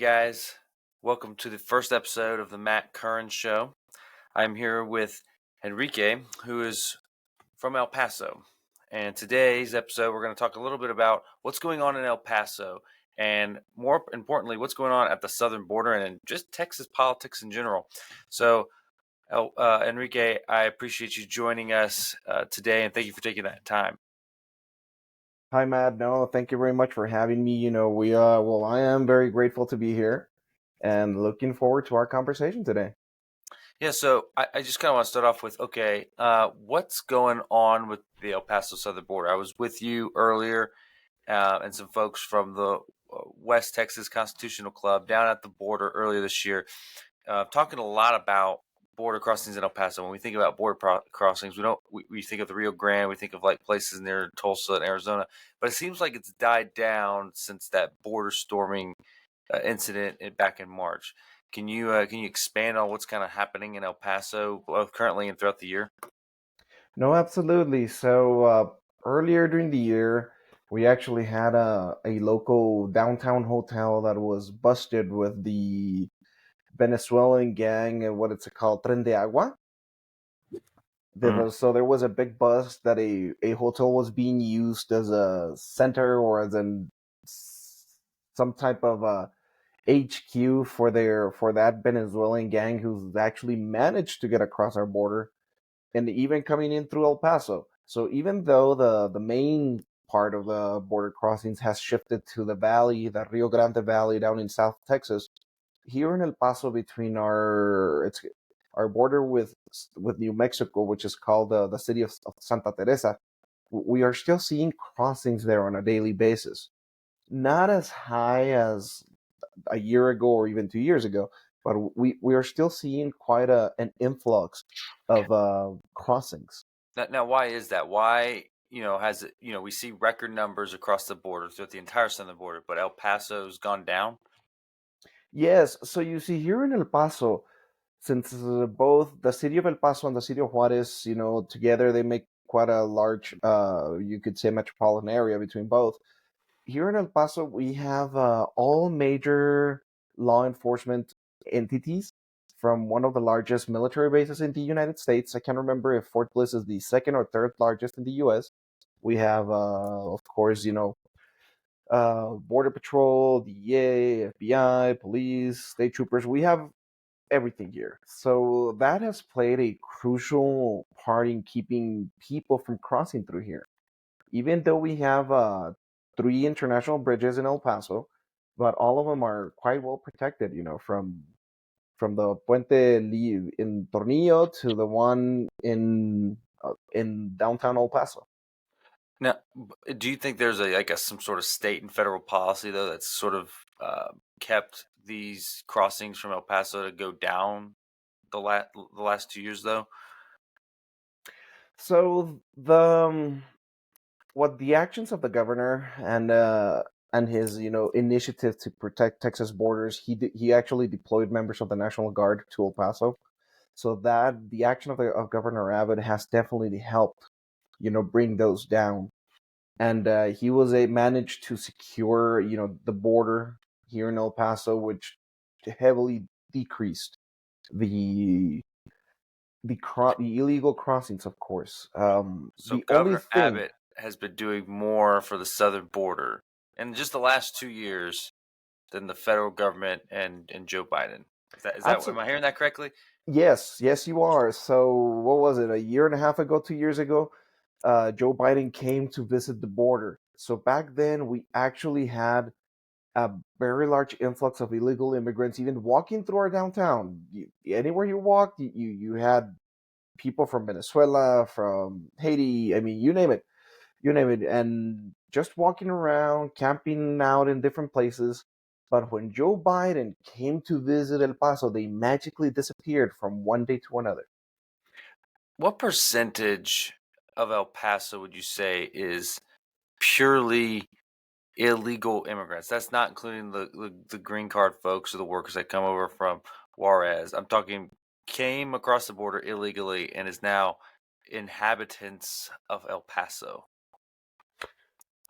guys. Welcome to the first episode of the Matt Curran Show. I'm here with Enrique, who is from El Paso. And today's episode, we're going to talk a little bit about what's going on in El Paso and, more importantly, what's going on at the southern border and just Texas politics in general. So, Enrique, I appreciate you joining us today, and thank you for taking that time. Hi, Matt. No, thank you very much for having me. I am very grateful to be here and looking forward to our conversation today. Yeah, so I just kind of want to start off with, what's going on with the El Paso southern border? I was with you earlier and some folks from the West Texas Constitutional Club down at the border earlier this year, talking a lot about border crossings in El Paso. When we think about border crossings, we think of the Rio Grande, we think of like places near Tulsa and Arizona, but it seems like it's died down since that border storming incident back in March. Can you expand on what's kind of happening in El Paso both currently and throughout the year? No, absolutely. Earlier during the year, we actually had a local downtown hotel that was busted with the Venezuelan gang and what it's called, Tren de Agua. Mm. There was a big bust that a hotel was being used as a center or as some type of HQ for that Venezuelan gang who's actually managed to get across our border and even coming in through El Paso. So even though the main part of the border crossings has shifted to the valley, the Rio Grande Valley down in South Texas, here in El Paso between our border with New Mexico, which is called the city of Santa Teresa, we are still seeing crossings there on a daily basis. Not as high as a year ago or even 2 years ago, but we are still seeing quite an influx of crossings. Now, why is that? Why, has it, we see record numbers across the border throughout the entire southern border, but El Paso's gone down? Yes, so you see here in El Paso, since both the city of El Paso and the city of Juarez, together they make quite a large, you could say, metropolitan area between both. Here in El Paso, we have all major law enforcement entities from one of the largest military bases in the United States. I can't remember if Fort Bliss is the second or third largest in the U.S. We have, of course, Border Patrol, DEA, FBI, police, state troopers. We have everything here. So that has played a crucial part in keeping people from crossing through here. Even though we have three international bridges in El Paso, but all of them are quite well protected, from the in Tornillo to the one in downtown El Paso. Now, do you think there's some sort of state and federal policy though that's sort of kept these crossings from El Paso to go down the last 2 years though? So what the actions of the governor and his initiative to protect Texas borders, he actually deployed members of the National Guard to El Paso, so that the action of Governor Abbott has definitely helped bring those down, and he was managed to secure the border here in El Paso, which heavily decreased the the illegal crossings, of course. So The only Governor thing Abbott has been doing more for the southern border in just the last 2 years than the federal government and Joe Biden. Is that am I hearing that correctly? Yes, you are. So, what was it? A year and a half ago, 2 years ago, Joe Biden came to visit the border. So back then, we actually had a very large influx of illegal immigrants, even walking through our downtown. Anywhere you walked, you had people from Venezuela, from Haiti. I mean, you name it, and just walking around, camping out in different places. But when Joe Biden came to visit El Paso, they magically disappeared from one day to another. What percentage of El Paso would you say is purely illegal immigrants? That's not including the green card folks or the workers that come over from Juarez. I'm talking came across the border illegally and is now inhabitants of El Paso.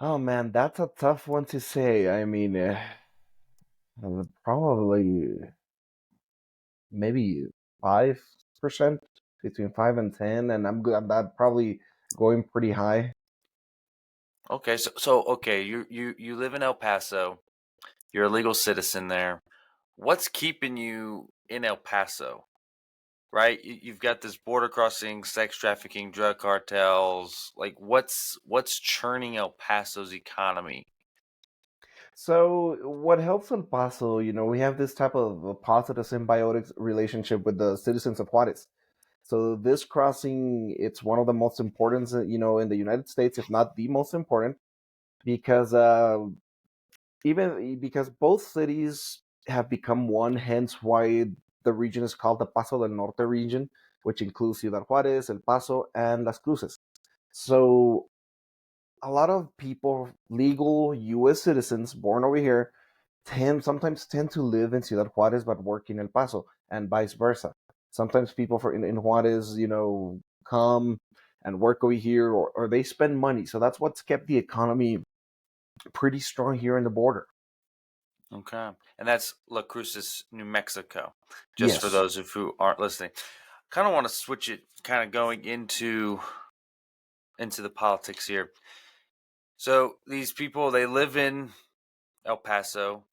Oh man, that's a tough one to say. I mean, Probably maybe 5%, between 5 and 10, and I'm good. I'm that probably going pretty high. Okay, so okay, you live in El Paso. You're a legal citizen there. What's keeping you in El Paso? Right? You've got this border crossing, sex trafficking, drug cartels. Like, what's churning El Paso's economy? So what helps El Paso, we have this type of a positive symbiotic relationship with the citizens of Juarez. So this crossing, it's one of the most important, in the United States, if not the most important, because even because both cities have become one, hence why the region is called the Paso del Norte region, which includes Ciudad Juarez, El Paso, and Las Cruces. So a lot of people, legal U.S. citizens born over here, tend to live in Ciudad Juarez but work in El Paso, and vice versa. Sometimes people in Juarez, come and work over here, or they spend money. So that's what's kept the economy pretty strong here in the border. Okay, and that's La Cruces, New Mexico. Just for Yes. those of who aren't listening, kind of want to switch it, kind of going into the politics here. So these people, they live in El Paso.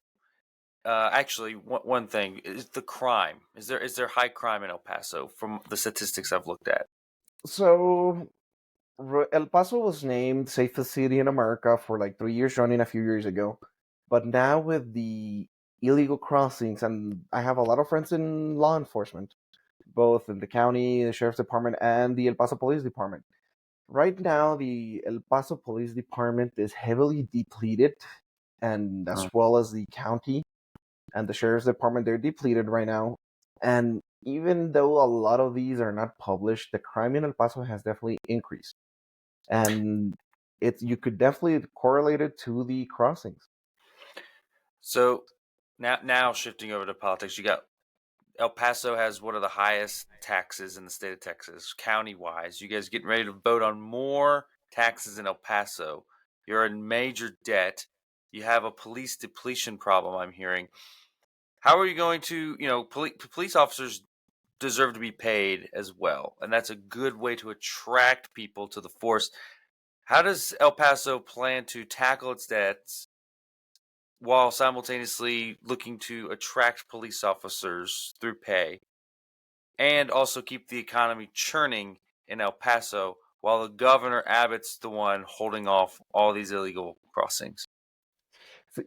Actually, one thing is the crime. Is there high crime in El Paso from the statistics I've looked at? So El Paso was named safest city in America for like 3 years running a few years ago. But now with the illegal crossings, and I have a lot of friends in law enforcement, both in the county, the sheriff's department, and the El Paso Police Department. Right now, the El Paso Police Department is heavily depleted, and as Mm. well as the county and the sheriff's department, they're depleted right now. And even though a lot of these are not published, the crime in El Paso has definitely increased, and you could definitely correlate it to the crossings. So now shifting over to politics, you got El Paso has one of the highest taxes in the state of Texas, county wise. You guys getting ready to vote on more taxes in El Paso. You're in major debt. You have a police depletion problem, I'm hearing. How are you going to, police officers deserve to be paid as well. And that's a good way to attract people to the force. How does El Paso plan to tackle its debts while simultaneously looking to attract police officers through pay and also keep the economy churning in El Paso while the governor Abbott's the one holding off all these illegal crossings?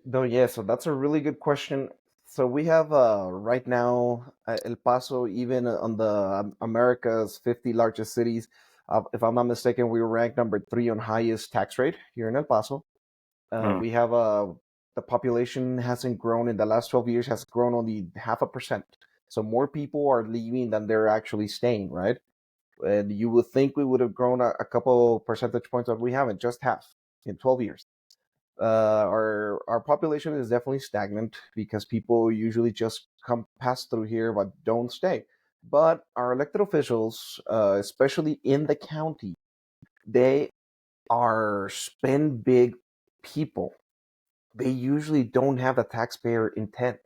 No, yeah, so that's a really good question. So we have right now El Paso, even on the America's 50 largest cities. If I'm not mistaken, we were ranked number three on highest tax rate here in El Paso. Hmm. We have the population hasn't grown in the last 12 years, has grown only 0.5%. So more people are leaving than they're actually staying, right? And you would think we would have grown a couple percentage points, but we haven't, just half in 12 years. Our population is definitely stagnant because people usually just come pass through here but don't stay. But our elected officials, especially in the county, they are spend big people. They usually don't have the taxpayer intent.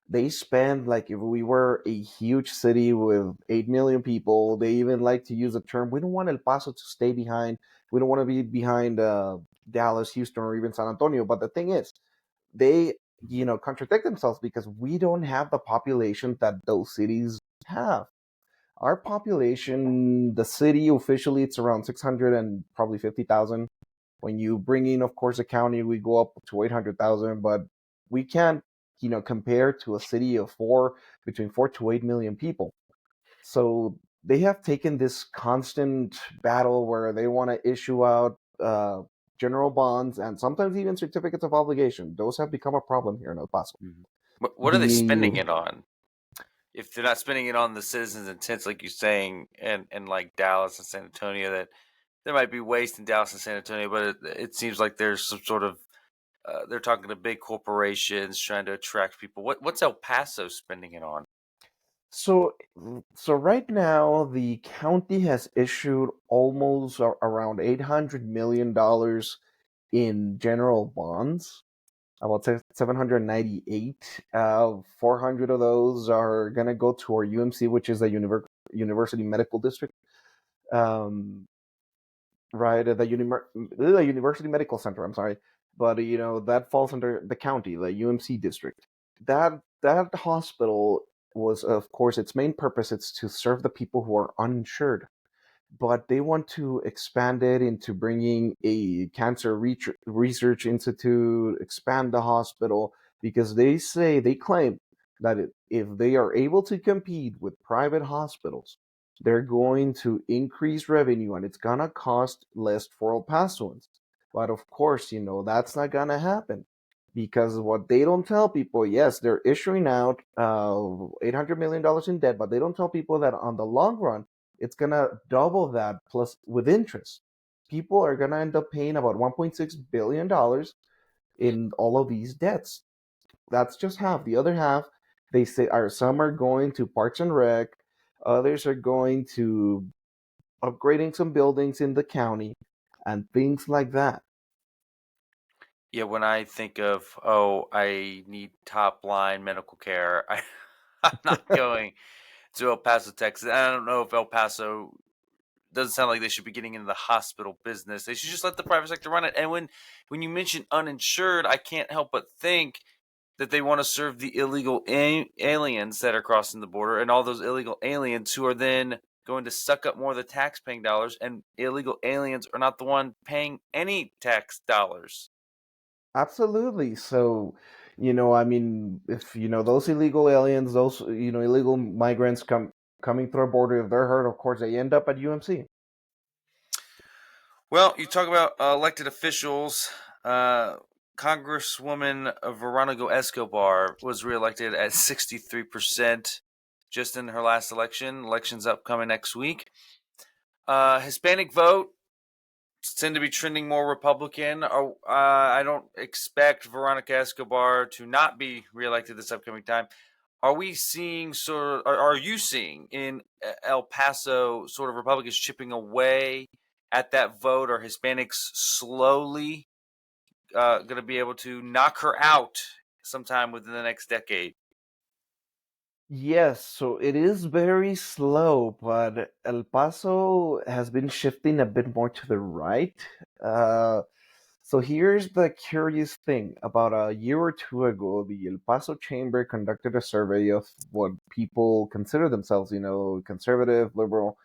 They spend like if we were a huge city with 8 million people, they even like to use the term, we don't want El Paso to stay behind. We don't want to be behind Dallas, Houston, or even San Antonio. But the thing is, they contradict themselves because we don't have the population that those cities have. Our population, the city officially, it's around 600 and probably 50,000. When you bring in, of course, the county, we go up to 800,000, but we can't, compare to a city of between 4 to 8 million people. So they have taken this constant battle where they want to issue out general bonds and sometimes even certificates of obligation. Those have become a problem here in El Paso. Mhm. What are they The spending it on? If they're not spending it on the citizens' intents, like you're saying, and like Dallas and San Antonio, that there might be waste in Dallas and San Antonio, but it seems like there's some sort of they're talking to big corporations trying to attract people. What's El Paso spending it on? so so right now the county has issued almost around $800 million in general bonds. About 798. 400 of those are gonna go to our UMC, which is a University Medical District. Um, right, the University Medical Center. I'm sorry, but that falls under the county, the UMC district. That hospital was, of course, its main purpose. It's to serve the people who are uninsured, but they want to expand it into bringing a cancer research institute, expand the hospital, because they claim that if they are able to compete with private hospitals, they're going to increase revenue and it's gonna cost less for El Pasoans. But of course, that's not gonna happen because what they don't tell people, yes, they're issuing out $800 million in debt, but they don't tell people that on the long run it's gonna double that plus with interest. People are gonna end up paying about $1.6 billion in all of these debts. That's just half. The other half, they say, are some are going to Parks and Rec, others are going to upgrading some buildings in the county, and things like that. Yeah, when I think of, I need top line medical care, I'm not going to El Paso, Texas. I don't know if El Paso doesn't sound like they should be getting into the hospital business. They should just let the private sector run it. And when you mention uninsured, I can't help but think that they want to serve the illegal aliens that are crossing the border and all those illegal aliens who are then going to suck up more of the tax-paying dollars, and illegal aliens are not the one paying any tax dollars. Absolutely. So, I mean, if those illegal aliens, those illegal migrants coming through our border, if they're hurt, of course they end up at UMC. Well, you talk about elected officials. Uh, Congresswoman Veronica Escobar was reelected at 63% just in her last election. Election's upcoming next week. Hispanic vote tend to be trending more Republican. I don't expect Veronica Escobar to not be reelected this upcoming time. Are we seeing are you seeing in El Paso sort of Republicans chipping away at that vote? Are Hispanics slowly going to be able to knock her out sometime within the next decade? Yes, so it is very slow, but El Paso has been shifting a bit more to the right. Uh, so here's the curious thing. About a year or two ago, the El Paso Chamber conducted a survey of what people consider themselves, conservative, liberal,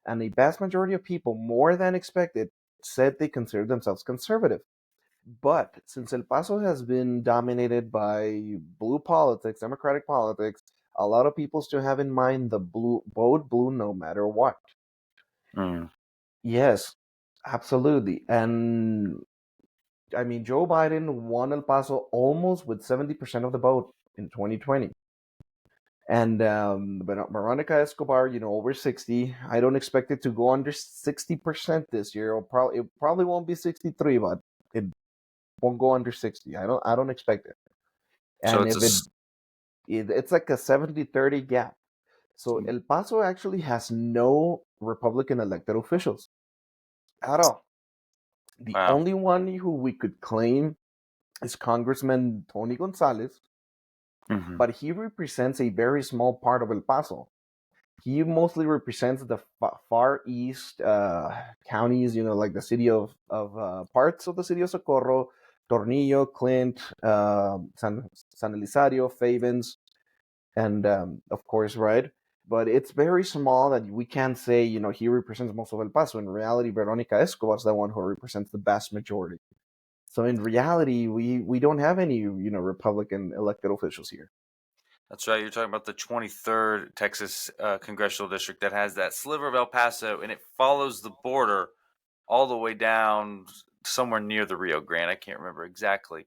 and a vast majority of people, more than expected, said they consider themselves conservative. But since El Paso has been dominated by blue politics, Democratic politics, a lot of people still have in mind the blue vote blue no matter what. Mm. Yes, absolutely. And I mean, Joe Biden won El Paso almost with 70% of the vote in 2020. And Veronica Escobar, over 60. I don't expect it to go under 60% this year. It probably won't be 63, but it won't go under 60. I don't expect it. So And it's if it's like a 70-30 gap. So El Paso actually has no Republican elected officials at all. The wow. only one who we could claim is Congressman Tony Gonzalez, Hmm. but he represents a very small part of El Paso. He mostly represents the far east counties, like the city of parts of the city of Socorro, Tornillo, Clint, San Elizario, Favens, and of course, right? But it's very small that we can't say, he represents most of El Paso. In reality, Veronica Escobar is the one who represents the vast majority. So in reality, we don't have any, Republican elected officials here. That's right. You're talking about the 23rd Texas congressional district that has that sliver of El Paso, and it follows the border all the way down somewhere near the Rio Grande. I can't remember exactly.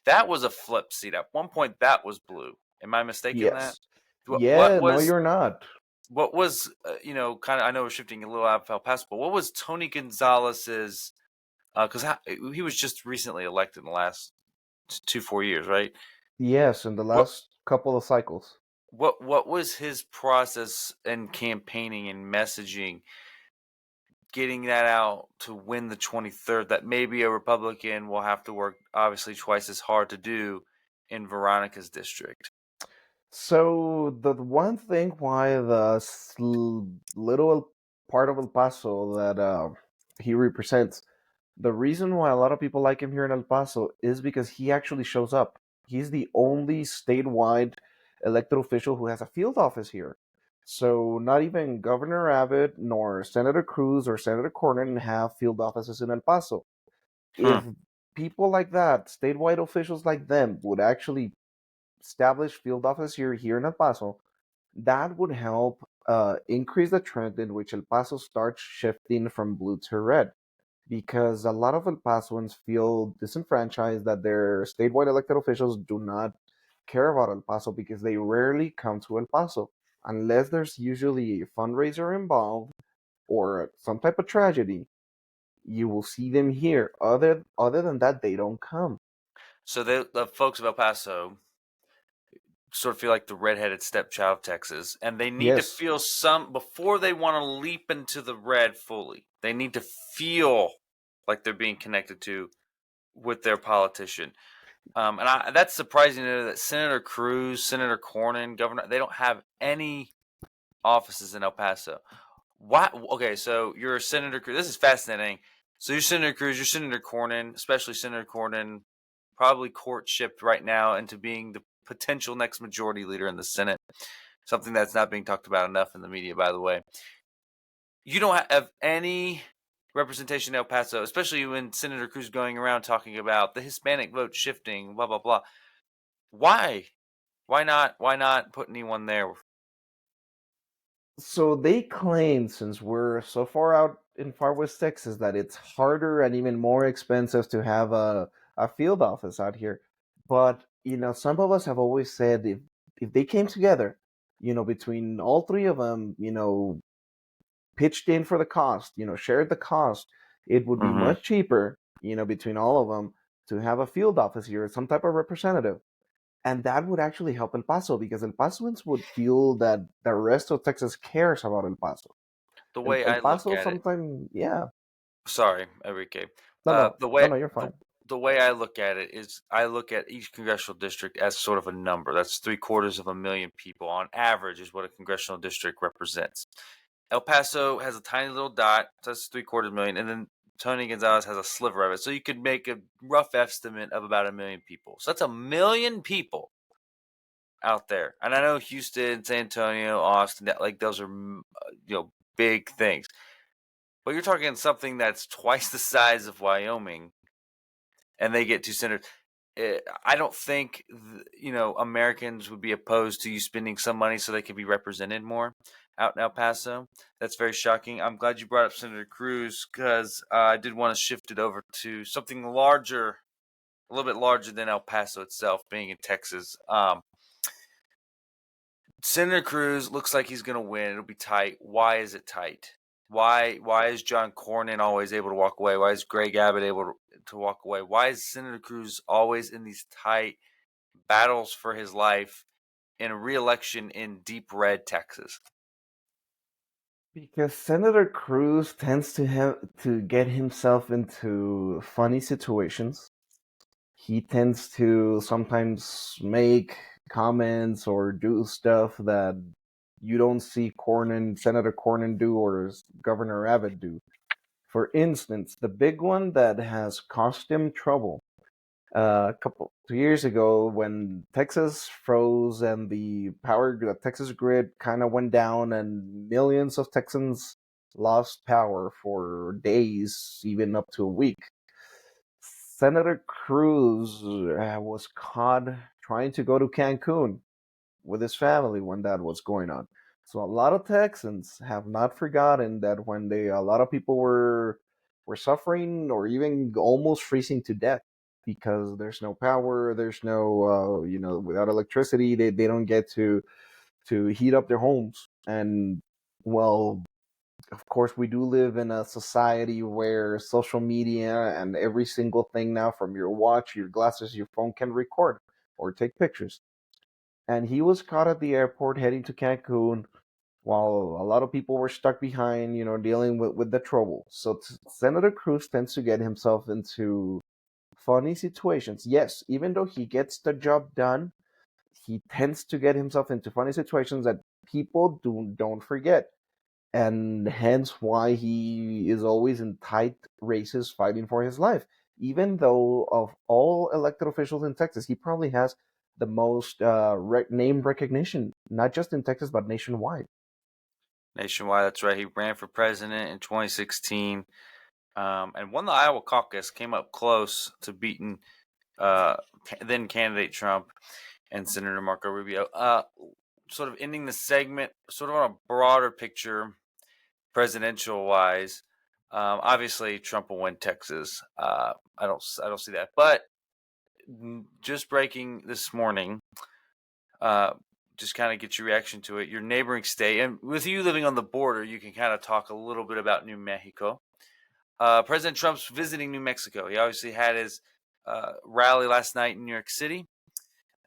That was a flip seat. At one point, that was blue. Am I mistaken in that? Yes. What Yeah, no, was you're not. kind of? I know we're shifting a little out of El Paso, but what was Tony Gonzalez's? Because he was just recently elected in the last 2 4 years, right? Yes, in the What last couple of cycles. what was his process in campaigning and messaging getting that out to win the 23rd that maybe a Republican will have to work obviously twice as hard to do in Veronica's district? So the one thing why the little part of El Paso that he represents, the reason why a lot of people like him here in El Paso is because he actually shows up. He's the only statewide elected official who has a field office here. So not even Governor Abbott nor Senator Cruz or Senator Cornyn have field offices in El Paso. Hmm. If people like that, statewide officials like them, would actually establish field office here in El Paso, that would help increase the trend in which El Paso starts shifting from blue to red. Because a lot of El Pasoans feel disenfranchised that their statewide elected officials do not care about El Paso because they rarely come to El Paso. Unless there's usually a fundraiser involved or some type of tragedy, you will see them here. Other than that, they don't come. So the folks of El Paso sort of feel like the redheaded stepchild of Texas, and they need to Yes. feel some before they want to leap into the red fully. They need to feel like they're being connected to with their politician. That's surprising to know that Senator Cruz, Senator Cornyn, Governor, they don't have any offices in El Paso. Why? Okay, so you're Senator Cruz. This is fascinating. So you're Senator Cruz, you're Senator Cornyn, especially Senator Cornyn, probably courtshipped right now into being the potential next majority leader in the Senate. Something that's not being talked about enough in the media, by the way. You don't have any representation in El Paso, especially when Senator Cruz going around talking about the Hispanic vote shifting, blah blah blah. Why? Why not? Why not put anyone there? So they claim, since we're so far out in far west Texas, that it's harder and even more expensive to have a field office out here. But some of us have always said if they came together, between all three of them, pitched in for the cost, shared the cost, it would be Mm-hmm. much cheaper, between all of them to have a field office here, some type of representative. And that would actually help El Paso because El Pasoans would feel that the rest of Texas cares about El Paso. The El, way El I look Paso at it, sometimes, yeah. Sorry, Enrique. No, Uh, no, the no, way no, you're the fine. the way I look at it is I look at each congressional district as sort of a number. That's 750,000 people on average is what a congressional district represents. El Paso has a tiny little dot, so that's 750,000, and then Tony Gonzalez has a sliver of it. So you could make a rough estimate of about 1 million people. So that's 1 million people out there. And I know Houston, San Antonio, Austin, like those are big things. But you're talking something that's twice the size of Wyoming, and they get two senators. I don't think Americans would be opposed to you spending some money so they can be represented more out in El Paso. That's very shocking. I'm glad you brought up Senator Cruz because I did want to shift it over to something larger, a little bit larger than El Paso itself, being in Texas. Senator Cruz looks like he's going to win. It'll be tight. Why is it tight? Why is John Cornyn always able to walk away? Why is Greg Abbott able to walk away? Why is Senator Cruz always in these tight battles for his life in a re-election in deep red Texas? Because Senator Cruz tends to get himself into funny situations. He tends to sometimes make comments or do stuff that you don't see Senator Cornyn do or Governor Abbott do. For instance, the big one that has cost him trouble a couple 2 years ago when Texas froze and the Texas grid kind of went down and millions of Texans lost power for days, even up to a week. Senator Cruz was caught trying to go to Cancun with his family when that was going on. So a lot of Texans have not forgotten that when a lot of people were suffering or even almost freezing to death because there's no power, there's no without electricity, they don't get to heat up their homes. And well, of course, we do live in a society where social media and every single thing now, from your watch, your glasses, your phone, can record or take pictures. And he was caught at the airport heading to Cancun, while a lot of people were stuck behind, dealing with the trouble. So Senator Cruz tends to get himself into funny situations. Yes, even though he gets the job done, he tends to get himself into funny situations that people don't forget. And hence why he is always in tight races fighting for his life. Even though of all elected officials in Texas, he probably has the most name recognition, not just in Texas but nationwide. Nationwide, that's right. He ran for president in 2016 and won the Iowa caucus, came up close to beating then candidate Trump and Senator Marco Rubio. Sort of ending the segment, sort of on a broader picture, presidential wise. Obviously, Trump will win Texas. I don't see that. But just breaking this morning, uh, just kind of get your reaction to it. Your neighboring state, and with you living on the border, you can kind of talk a little bit about New Mexico. President Trump's visiting New Mexico. He obviously had his rally last night in New York City,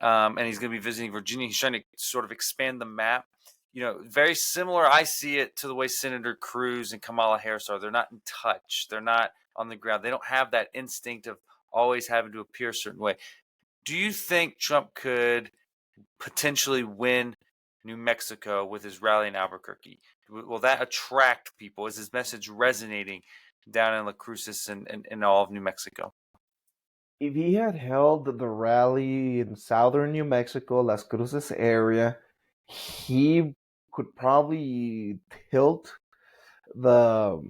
and he's going to be visiting Virginia. He's trying to sort of expand the map. Very similar. I see it to the way Senator Cruz and Kamala Harris are. They're not in touch. They're not on the ground. They don't have that instinct of always having to appear a certain way. Do you think Trump could potentially win New Mexico with his rally in Albuquerque? Will that attract people? Is his message resonating down in La Cruces and all of New Mexico? If he had held the rally in southern New Mexico, Las Cruces area, he could probably tilt the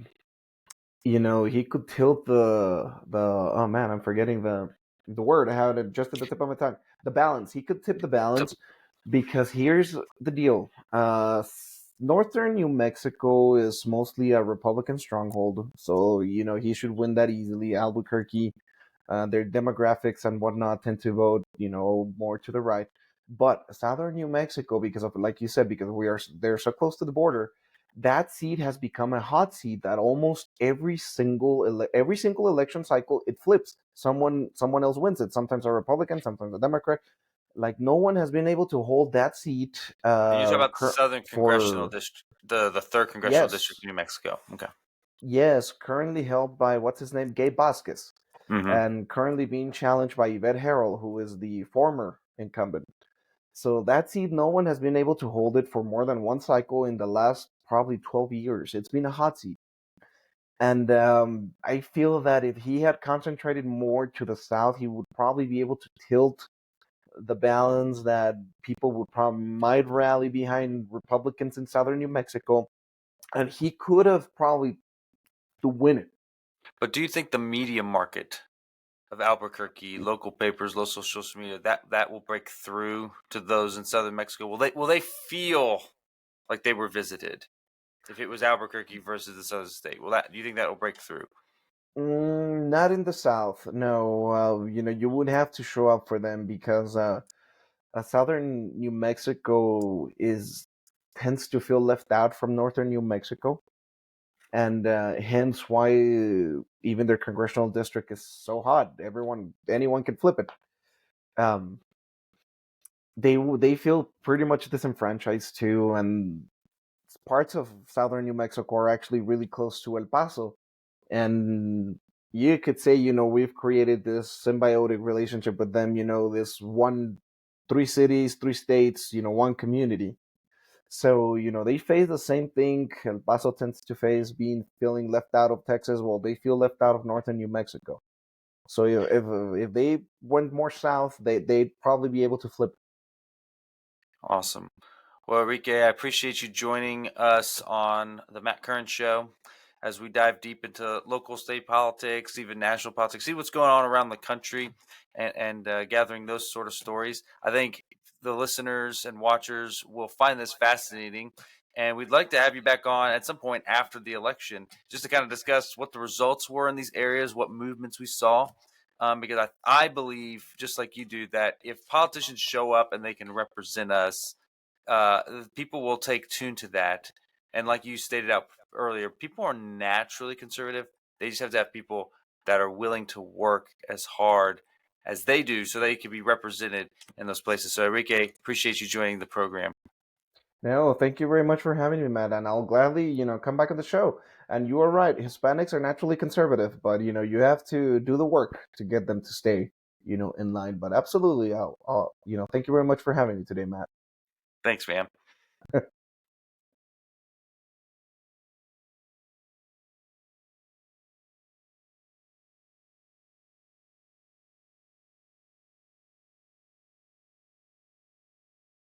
he could tilt the oh man, I'm forgetting the word. I have it just at the tip of my tongue. The balance. He could tip the balance because here's the deal. Northern New Mexico is mostly a Republican stronghold, so he should win that easily. Albuquerque, their demographics and whatnot tend to vote, more to the right. But southern New Mexico, because of like you said, because they're so close to the border, that seat has become a hot seat that almost every single election cycle it flips. Someone else wins it. Sometimes a Republican, sometimes a Democrat. Like no one has been able to hold that seat And you talk about the Southern Congressional for District, the third Congressional District yes, of New Mexico. Okay. yes, currently held by what's his name, Gabe Vasquez, Mm-hmm. and currently being challenged by Yvette Herrell, who is the former incumbent. So that seat, no one has been able to hold it for more than one cycle in the last probably 12 years. It's been a hot seat. And I feel that if he had concentrated more to the south, he would probably be able to tilt the balance that people would probably might rally behind Republicans in southern New Mexico, and he could have probably to win it. But do you think the media market of Albuquerque, local papers, local social media, that will break through to those in southern Mexico? Will they feel like they were visited if it was Albuquerque versus the southern state? Do you think that will break through? Not in the south, no. You would have to show up for them because southern New Mexico is tends to feel left out from northern New Mexico, and hence why even their congressional district is so hot. Anyone can flip it. Um, they feel pretty much disenfranchised too, and parts of southern New Mexico are actually really close to El Paso, and you could say we've created this symbiotic relationship with them. This one, three cities, three states, one community. So, they face the same thing El Paso tends to face being feeling left out of Texas. Well, they feel left out of northern New Mexico. So if they went more south, they'd probably be able to flip. Awesome. Well, Enrique, I appreciate you joining us on the Matt Curran Show as we dive deep into local, state politics, even national politics, see what's going on around the country, and gathering those sort of stories. I think the listeners and watchers will find this fascinating. And we'd like to have you back on at some point after the election just to kind of discuss what the results were in these areas, what movements we saw. Because I believe, just like you do, that if politicians show up and they can represent us, people will take tune to that. And like you stated out earlier, people are naturally conservative. They just have to have people that are willing to work as hard as they do so they can be represented in those places. So, Enrique, appreciate you joining the program. No, thank you very much for having me, Matt, and I'll gladly, come back on the show. And you are right, Hispanics are naturally conservative, but you have to do the work to get them to stay, in line. But absolutely, thank you very much for having me today, Matt. Thanks, man.